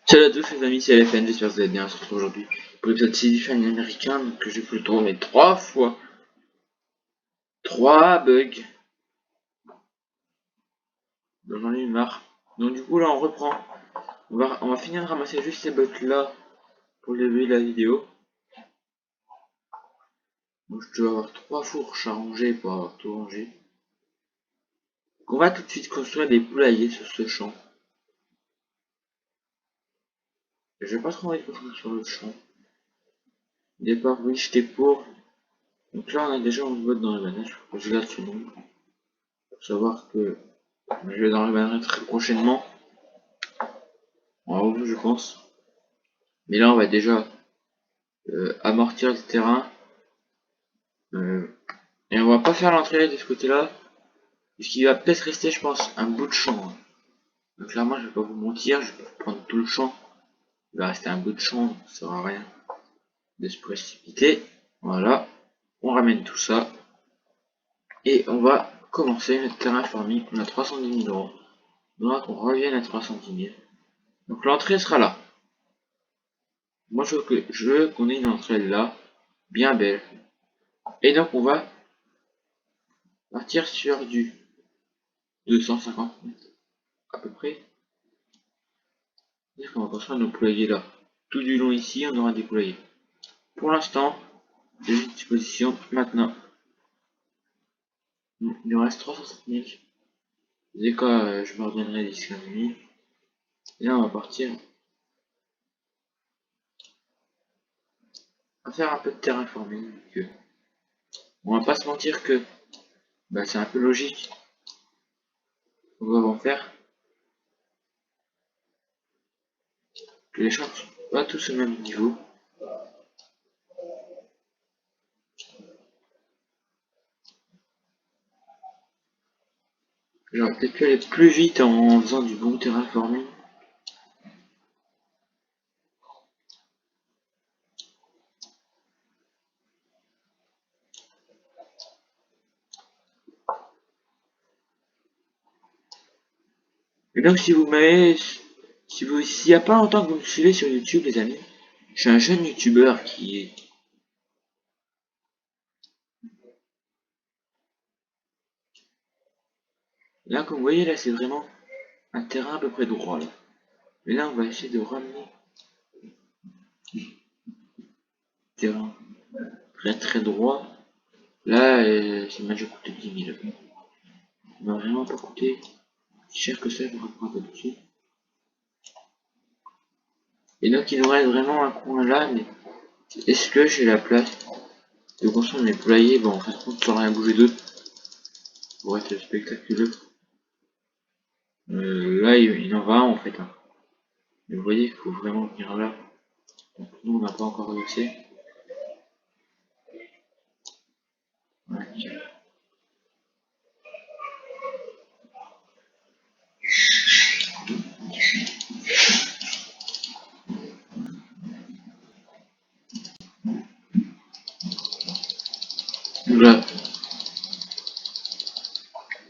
Salut à tous les amis, c'est LFN, j'espère que vous allez bien. On se retrouve aujourd'hui pour l'épisode 6 du film américain que j'ai pu le tourner 3 fois. 3 bugs. Donc j'en ai eu marre. Donc du coup là on reprend. On va finir de ramasser juste ces bugs là pour le début de la vidéo. Donc je dois avoir 3 fourches à ranger pour avoir tout rangé. Donc on va tout de suite construire des poulaillers sur ce champ. J'ai pas trop envie de construire sur le champ. Au départ oui j'étais pour. Donc là on a déjà un bot dans le manège, faut que je garde ce nombre. Pour savoir que je vais dans le manège très prochainement. En haut je pense. Mais là on va déjà amortir le terrain. Et on va pas faire l'entrée de ce côté-là. Puisqu'il va peut-être rester je pense un bout de champ. Donc clairement je vais pas vous mentir, je vais pas prendre tout le champ. Il va rester un bout de champ, ça sert à rien de se précipiter. Voilà. On ramène tout ça. Et on va commencer notre terrain farming. On a 310 000 euros. Donc on revienne à 310 000. Donc l'entrée sera là. Moi je veux qu'on ait une entrée là, bien belle. Et donc on va partir sur du 250 mètres à peu près. C'est-à-dire qu'on va construire nos poulaillers là. Tout du long ici, on aura des poulaillers. Pour l'instant, j'ai une disposition maintenant. Il nous reste 307 000. Dès que je me reviendrai d'ici 15 000. Et là, on va partir à faire un peu de terraforming. On va pas se mentir que c'est un peu logique. On va en faire. Que les champs ne sont pas tous au même niveau. J'aurais peut-être pu aller plus vite en faisant du bon terraforming. Et donc s'il y a pas longtemps que vous me suivez sur YouTube les amis, je suis un jeune youtubeur qui est... Là comme vous voyez là c'est vraiment un terrain à peu près droit là. Mais là on va essayer de ramener le terrain très très droit. Là ça m'a déjà coûté 10 000. Ça m'a vraiment pas coûté si cher que ça, je vous reprends pas dessus. Et donc il nous reste vraiment un coin là, mais est-ce que j'ai la place de construire mes poulaillers? Bon, en fin de compte, sans rien bouger d'autre, pour être spectaculaire. Là, il en va un, en fait. Hein. Mais vous voyez, il faut vraiment venir là. Donc nous, on n'a pas encore réussi. Ouais. Donc là,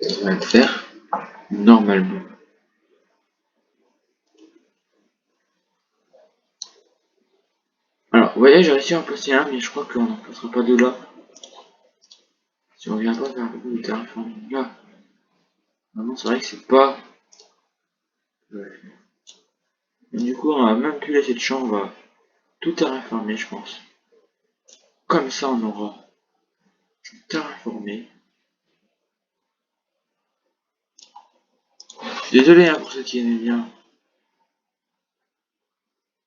ça va le faire. Normalement. Alors, vous voyez, j'ai réussi à en placer un, mais je crois qu'on n'en placera pas deux là. Si on vient pas faire un peu de terraforming là. Vraiment, c'est vrai que c'est pas... Ouais. Et du coup, on va même plus laisser de champ, on va tout terraformer, je pense. Comme ça, on aura terraformé. Je suis désolé hein, pour ceux qui aimaient bien.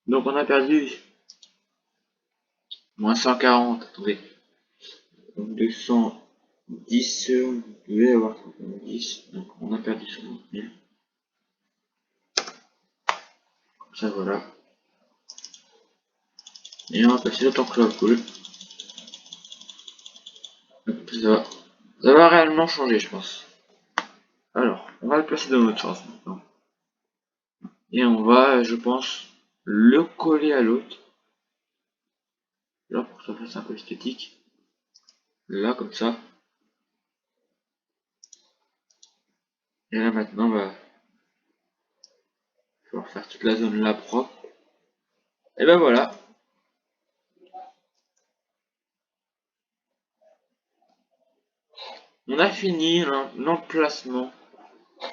Donc on a perdu moins 140, attendez. Donc 210, on devait avoir 10, donc on a perdu 50 000. Comme ça voilà. Et on va passer le temps que ça va couler. Ça va réellement changer je pense. Alors, on va le placer dans notre sens maintenant. Et on va, je pense, le coller à l'autre. Là pour que ça fasse un peu esthétique. Là comme ça. Et là maintenant, il va falloir faire toute la zone là propre. Et ben voilà. On a fini l'emplacement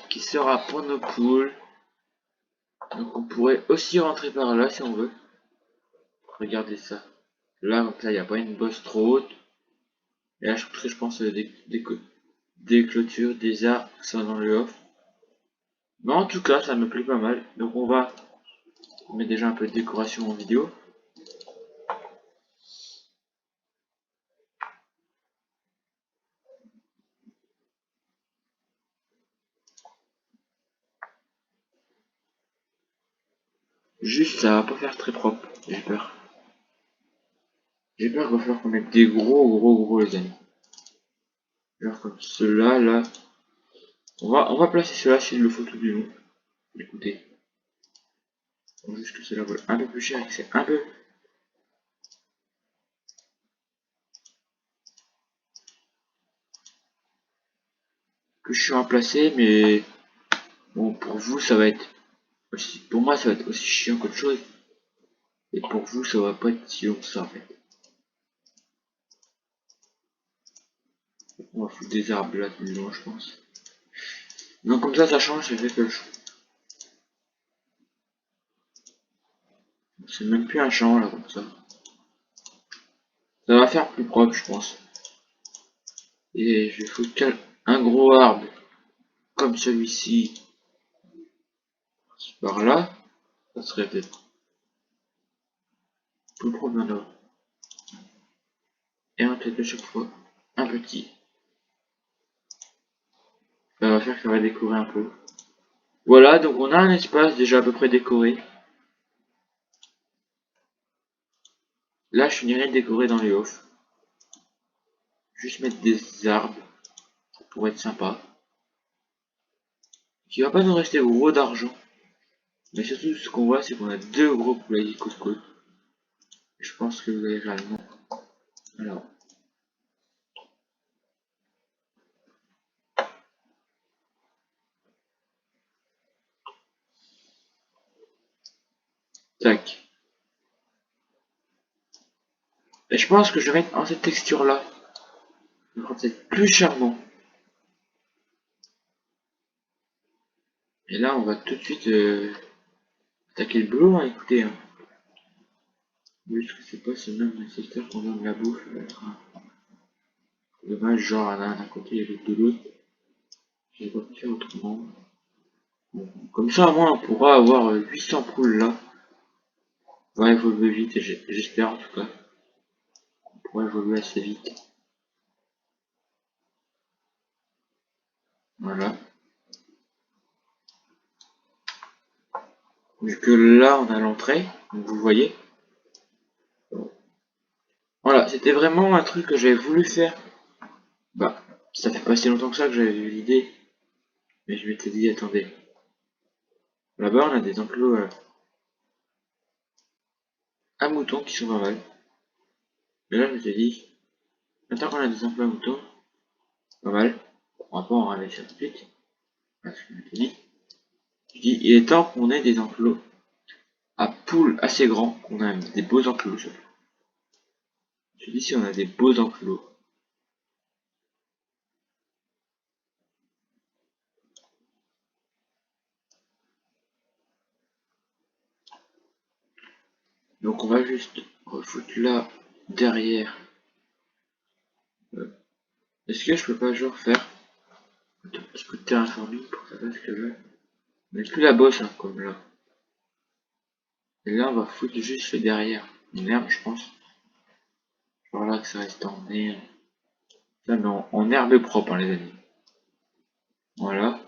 qui sera pour nos poules. Donc on pourrait aussi rentrer par là si on veut. Regardez ça. Là, comme ça, il n'y a pas une bosse trop haute. Et là, je mettrai, je pense, des clôtures, des arbres, tout ça dans le off. Mais en tout cas, ça me plaît pas mal. Donc on va mettre déjà un peu de décoration en vidéo. Juste, ça va pas faire très propre. J'ai peur. J'ai peur qu'il va falloir qu'on mette des gros les amis. Genre comme ceux-là, là. On va placer ceux-là s'il le faut tout du long. Écoutez. Faut juste que cela vole un peu plus cher et que c'est un peu. Que je suis en placé, mais bon, pour vous, ça va être aussi. Pour moi, ça va être aussi chiant qu'autre chose. Et pour vous, ça va pas être si long que ça en fait. On va foutre des arbres là tout le long, je pense. Donc comme ça change, j'ai fait que le choix. C'est même plus un champ là comme ça. Ça va faire plus propre, je pense. Et je vais foutre un gros arbre comme celui-ci par là. Ça serait peut-être plus propre d'un autre. Et un peut-être à chaque fois un petit. Ça va faire que ça va décorer un peu. Voilà, donc on a un espace déjà à peu près décoré. Là, je finirai de décorer dans les offs. Juste mettre des arbres pour être sympa. Il va pas nous rester gros d'argent. Mais surtout, ce qu'on voit, c'est qu'on a deux gros poulaillers côte-côte. Je pense que vous avez réellement. Alors, tac. Et je pense que je vais mettre en cette texture-là. Je crois que c'est plus charmant. Et là, on va tout de suite attaquer le boulot, hein, écoutez. Hein. Juste que c'est pas ce même secteur qu'on donne la bouffe. Dommage, genre, l'un d'un côté et l'autre de l'autre. J'ai pas pu faire autrement. Bon, comme ça, au moins, on pourra avoir 800 poules là. Va évoluer vite, et j'espère en tout cas. On pourra évoluer assez vite. Voilà. Vu que là, on a l'entrée, donc vous voyez. Voilà, c'était vraiment un truc que j'avais voulu faire. Bah, ça fait pas si longtemps que ça que j'avais eu l'idée. Mais je m'étais dit, attendez. Là-bas, on a des enclos à moutons qui sont pas mal. Mais là, je m'étais dit, maintenant qu'on a des enclos à moutons, pas mal. On va pas en investir tout de suite. Parce que je m'étais dit. Je dis, il est temps qu'on ait des enclos à poules assez grands, qu'on a des beaux enclos. Je dis si on a des beaux enclos. Donc on va juste refoutre là, derrière. Est-ce que je peux pas genre faire un tout petit coup de terraforming pour que ça fasse que là. On met plus la bosse hein, comme là. Et là on va foutre juste derrière. Une herbe je pense. Genre là que ça reste en herbe. Ça mais en herbe propre hein, les amis. Voilà.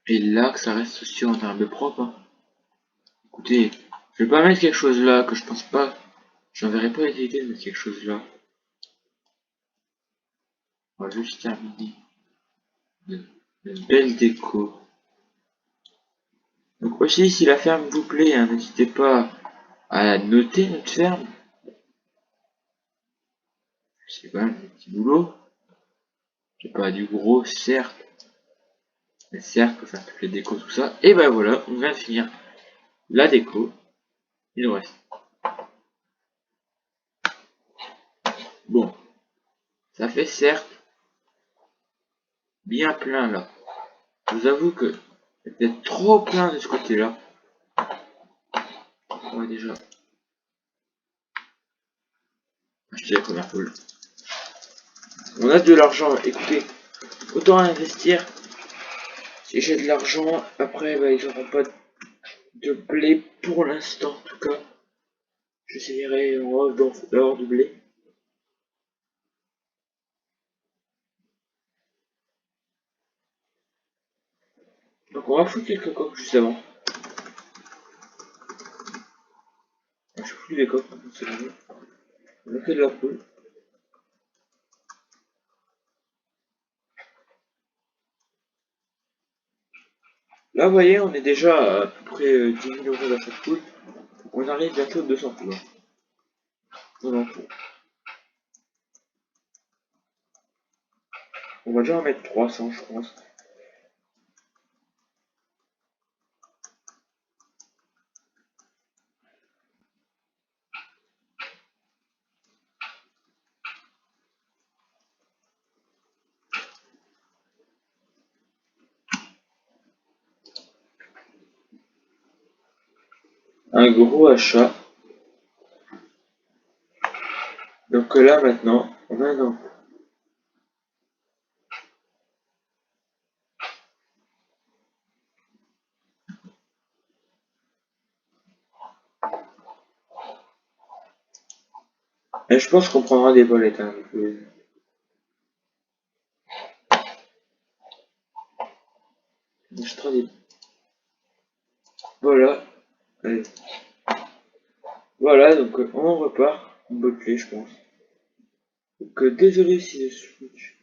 Et là que ça reste aussi en herbe propre. Hein. Écoutez, je vais pas mettre quelque chose là que je pense pas. J'en verrai pas l'utilité de mettre quelque chose là. On va juste terminer. Une belle déco. Donc aussi, si la ferme vous plaît, hein, n'hésitez pas à noter notre ferme. C'est pas un petit boulot. C'est pas du gros, certes. Mais certes, pour faire toutes les décos, tout ça. Et ben voilà, on vient de finir la déco, il nous reste. Bon, ça fait certes bien plein là. Je vous avoue que c'était trop plein de ce côté-là. On va déjà acheter la première poule. On a de l'argent, écoutez, autant investir. Si j'ai de l'argent, après bah, ils n'auront pas de blé pour l'instant en tout cas. J'essayerai d'avoir du blé. Donc on va foutre quelques coques juste avant. Je fous des coques, c'est bon. On a fait de la poule. Là vous voyez, on est déjà à peu près 10 000 euros dans cette poule. On arrive bientôt à 200 poules. On va déjà en mettre 300 je pense. Un gros achat. Donc là maintenant, on a un an. Et je pense qu'on prendra des bolettes. Hein, on achètera des... Voilà. Allez. Voilà, donc on repart. En bottelé, je pense. Donc désolé si je switch.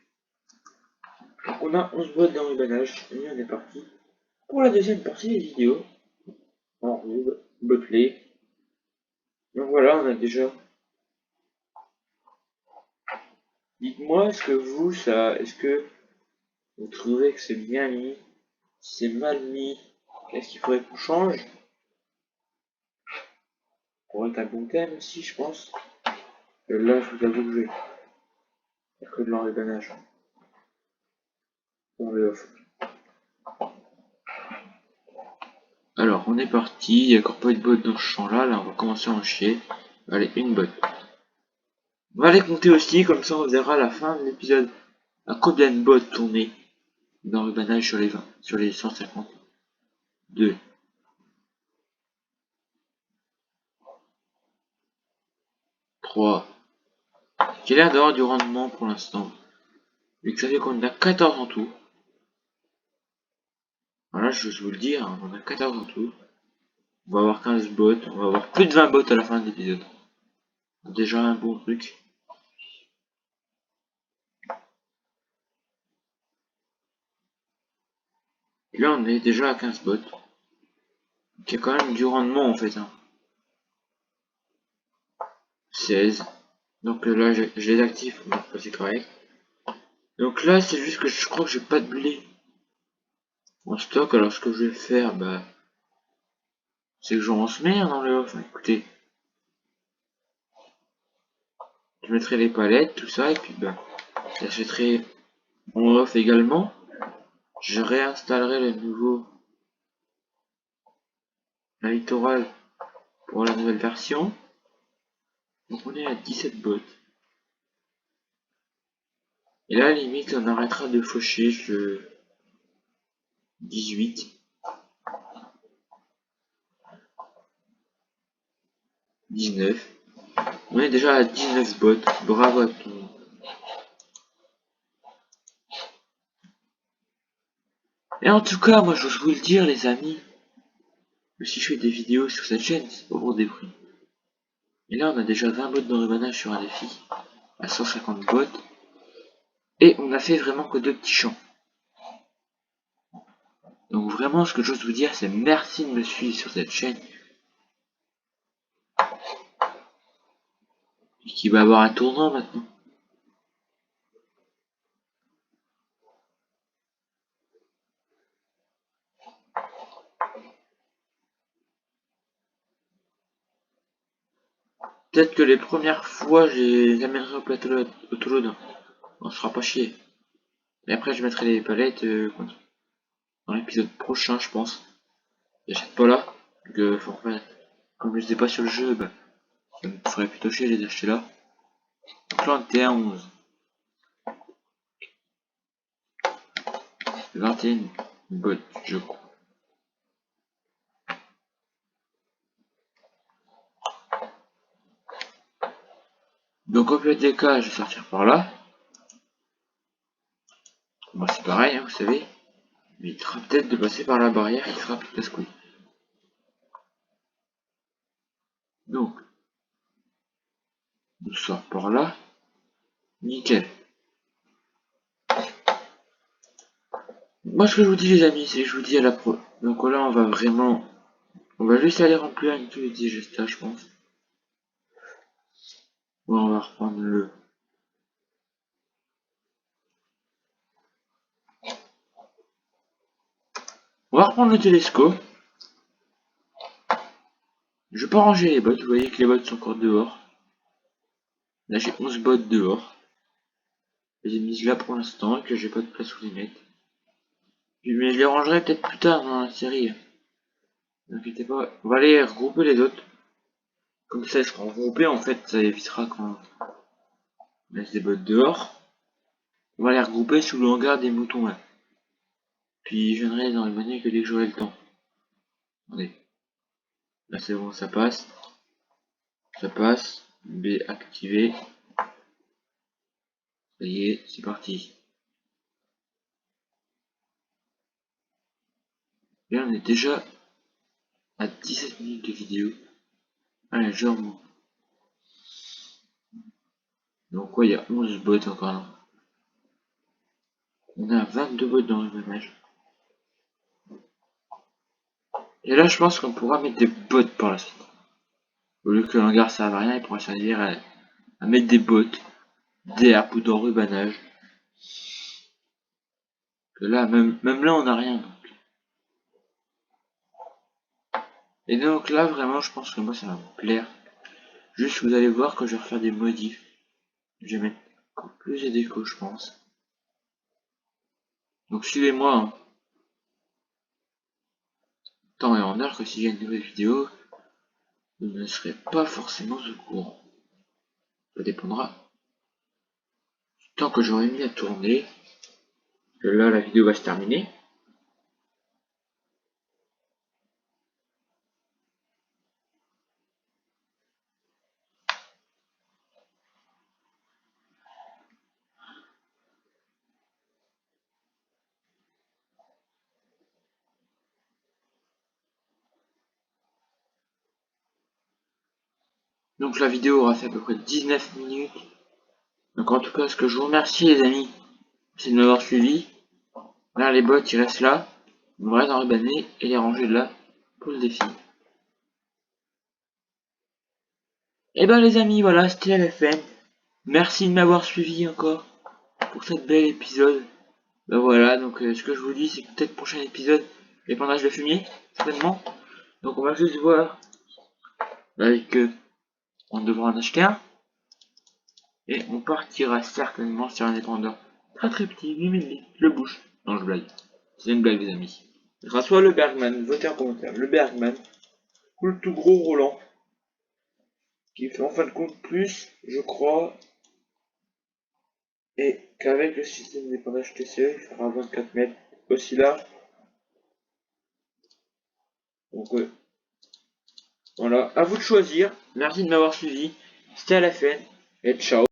Donc on a 11 boîtes d'enrubanage. Et on est parti pour la deuxième partie des vidéos. En roube, bottelé. Donc voilà, on a déjà... Dites-moi, est-ce que vous, ça... Est-ce que vous trouvez que c'est bien mis? Si c'est mal mis, qu'est-ce qu'il faudrait qu'on change? Pour être un bon thème aussi, je pense. Et là, je vous avoue que j'ai que de l'enrubanage. On le offre. Alors, on est parti. Il n'y a encore pas de botte dans ce champ-là. Là, on va commencer à en chier. Allez, une botte. On va les compter aussi, comme ça on verra à la fin de l'épisode à combien de bottes tourner d'enrubanage sur les 20, sur les 150. 2, 3. J'ai l'air d'avoir du rendement pour l'instant. Vu que ça fait qu'on en a 14 en tout. Voilà, je vous le dis, hein, on en a 14 en tout. On va avoir 15 bots, on va avoir plus de 20 bots à la fin de l'épisode. Déjà un bon truc. Et là on est déjà à 15 bots. Il y a quand même du rendement en fait. Hein. 16. Donc là je les active pour voir que c'est correct. Donc là c'est juste que je crois que j'ai pas de blé en stock. Alors ce que je vais faire, bah, c'est que j'en mets dans le off. Écoutez, je mettrai les palettes, tout ça, et puis bah, j'achèterai mon off également. Je réinstallerai le nouveau la littoral pour la nouvelle version. Donc on est à 17 bots. Et là, limite, on arrêtera de faucher le 18. 19. On est déjà à 19 bots. Bravo à tout le monde. Et en tout cas, moi, j'ose vous le dire, les amis. Si je fais des vidéos sur cette chaîne, c'est pas pour des prix. Et là, on a déjà 20 bots d'enrubanage sur un défi. À 150 bots. Et on a fait vraiment que 2 petits champs. Donc vraiment, ce que j'ose vous dire, c'est merci de me suivre sur cette chaîne. Et qui va avoir un tournant maintenant. Peut-être que les premières fois, je les amènerai au plateau Autoload. On se fera pas chier. Et après, je mettrai les palettes dans l'épisode prochain, je pense. J'achète pas là. Que, enfin, comme je les ai pas sur le jeu, bah, ça me ferait plutôt chier de les acheter là. Donc là, on était à 11. 21 bots, je crois. Donc au pire des cas, je vais sortir par là. Bon, c'est pareil, hein, vous savez. Il évitera peut-être de passer par la barrière qui sera plus casse-couille. Donc, on sort par là. Nickel. Moi, ce que je vous dis, les amis, c'est que je vous dis à la pro. Donc là, on va vraiment... On va juste aller remplir avec tous les digestats, je pense. Bon, on va reprendre le... On va reprendre le télescope. Je vais pas ranger les bottes. Vous voyez que les bottes sont encore dehors. Là, j'ai 11 bottes dehors. Je les ai mises là pour l'instant et que j'ai pas de place où les mettre. Mais je les rangerai peut-être plus tard dans la série. Ne vous inquiétez pas. On va aller regrouper les autres. Comme ça, ils seront regroupés. En fait, ça évitera qu'on laisse des bottes dehors. On va les regrouper sous le hangar des moutons là. Puis je viendrai dans le menu que dès que j'aurai le temps. Attendez. Là c'est bon, ça passe. Ça passe. B activé. Ça y est, c'est parti. Et là on est déjà à 17 minutes de vidéo. Allez, genre. Donc ouais, il y a 11 bots encore là. On a 22 bots dans le ménage. Et là je pense qu'on pourra mettre des bots par la suite. Au lieu que l'hangar serve à rien, il pourra servir à mettre des bots, d'herbe ou d'enrubanage. Que là, même là on a rien. Et donc là vraiment je pense que moi ça va me plaire. Juste vous allez voir que je vais refaire des modifs. Je vais mettre encore plus de déco je pense. Donc suivez-moi hein. Temps et en heure que si j'ai une nouvelle vidéo, vous ne serez pas forcément au courant. Ça dépendra du temps que j'aurai mis à tourner. Que là la vidéo va se terminer. Donc la vidéo aura fait à peu près 19 minutes. Donc en tout cas ce que je vous remercie les amis, c'est de m'avoir suivi. Là les bots ils restent là. On va les enrubanner et les ranger là pour le défi. Et ben les amis voilà c'était la fin. Merci de m'avoir suivi encore pour cette belle épisode. Ben voilà, donc ce que je vous dis, c'est que peut-être prochain épisode, l'épandage de fumier, certainement. Donc on va juste voir avec on devra en acheter un. Et on partira certainement sur un épandeur très très petit, 8 mm, le bouche. Non, je blague. C'est une blague les amis. Ce sera soit le Bergman, votez en commentaire, le Bergman, ou le tout gros Roland, qui fait en fin de compte plus, je crois, et qu'avec le système d'épandage TCE, il fera 24 mètres aussi large. Donc voilà, à vous de choisir. Merci de m'avoir suivi. C'était à la fin et ciao.